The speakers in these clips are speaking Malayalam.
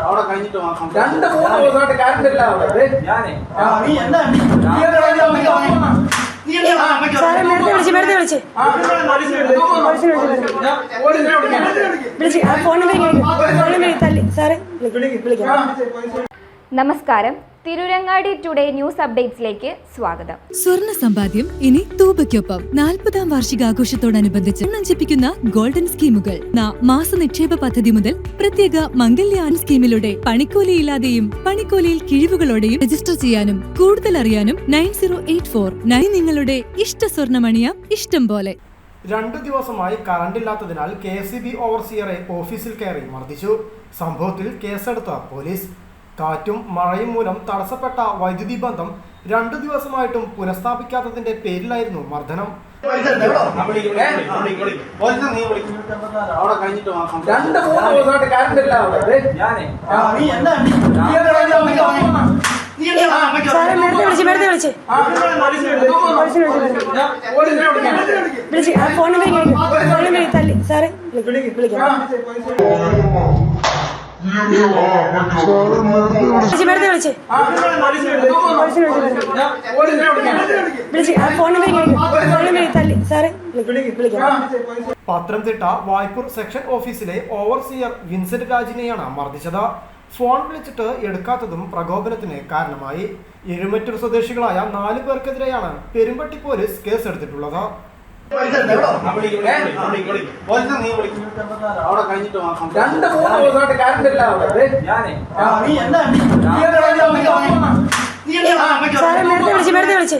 അവിടെ കഴിഞ്ഞിട്ട് രണ്ട് മൂന്ന് ദിവസമായിട്ട് കറണ്ട് ഇല്ല അവിടെ. സാറേ നേരത്തെ വിളിച്ച് ഫോണിൽ തല്ലി സാറേ വിളിക്കാം. നമസ്കാരം. തിരൂരങ്ങാടി ടുഡേ ന്യൂസ് അപ്ഡേറ്റ്സിലേക്ക് സ്വാഗതം. സ്വർണ്ണ സമ്പാദ്യം ഇനി തൂബയ്ക്കൊപ്പം 40ാം വാർഷികാഘോഷത്തോടനുബന്ധിച്ച് നഞ്ചിപ്പിക്കുന്ന ഗോൾഡൻ സ്കീമുകൾ. മാസ നിക്ഷേപ പദ്ധതി മുതൽ പ്രത്യേക മംഗല്യാൻ സ്കീമിലൂടെ പണിക്കൂലിയില്ലാതെയും പണിക്കൂലിയിൽ കിഴിവുകളോടെയും രജിസ്റ്റർ ചെയ്യാനും കൂടുതൽ അറിയാനും 9084 നിങ്ങളുടെ ഇഷ്ട സ്വർണ്ണമണിയാം ഇഷ്ടം പോലെ. 2 ദിവസമായി കറണ്ടില്ലാത്തതിനാൽ KCB ഓവർസിയറെ ഓഫീസിൽ കയറി മർദ്ദിച്ചു. സംഭവത്തിൽ കേസെടുത്ത പോലീസ്. കാറ്റും മഴയും മൂലം തടസ്സപ്പെട്ട വൈദ്യുതി ബന്ധം 2 ദിവസമായിട്ടും പുനഃസ്ഥാപിക്കാത്തതിന്റെ പേരിലായിരുന്നു മർദ്ദനം. അവിടെ കഴിഞ്ഞിട്ട് രണ്ട് മൂന്ന് ദിവസമായിട്ട് കറണ്ട് ഇല്ല അവിടെ. സാറേ നേരത്തെ വിളിച്ച് ഫോണിൽ തല്ലി സാറേ വിളിക്കാം. പത്തനംതിട്ട വായ്പൂർ സെക്ഷൻ ഓഫീസിലെ ഓവർസിയർ വിൻസെന്റ് രാജിനെയാണ് മർദ്ദിച്ചത്. ഫോൺ വിളിച്ചിട്ട് എടുക്കാത്തതും പ്രകോപനത്തിന് കാരണമായി. എഴുമറ്റൂർ സ്വദേശികളായ 4 പേർക്കെതിരെയാണ് പെരുമ്പട്ടി പോലീസ് കേസെടുത്തിട്ടുള്ളത്. അവിടെ കഴിഞ്ഞിട്ട് രണ്ട് മൂന്ന് ദിവസമായിട്ട് കറണ്ട് ഇല്ല അവിടെ. സാറേ നേരത്തെ വിളിച്ച്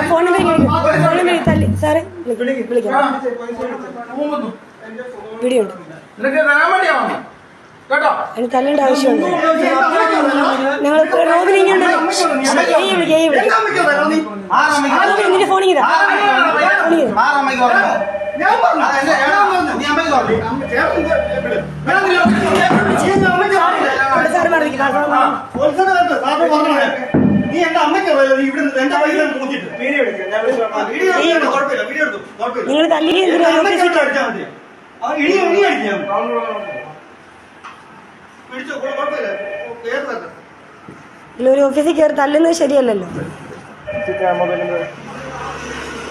ഫോണിൽ തല്ലി സാറേ വിളിക്കാം. വീഡിയോ ഉണ്ട്. അതിന് തല്ലേണ്ട ആവശ്യമുണ്ട്. ഞങ്ങൾ റോബിനെ ഇങ്ങനെ നിന്റെ ഫോണിൽ സാറ് നിങ്ങൾ തല്ലി ഒരു ഓഫീസിൽ കയറി തല്ലുന്നത് ശരിയല്ലല്ലോ.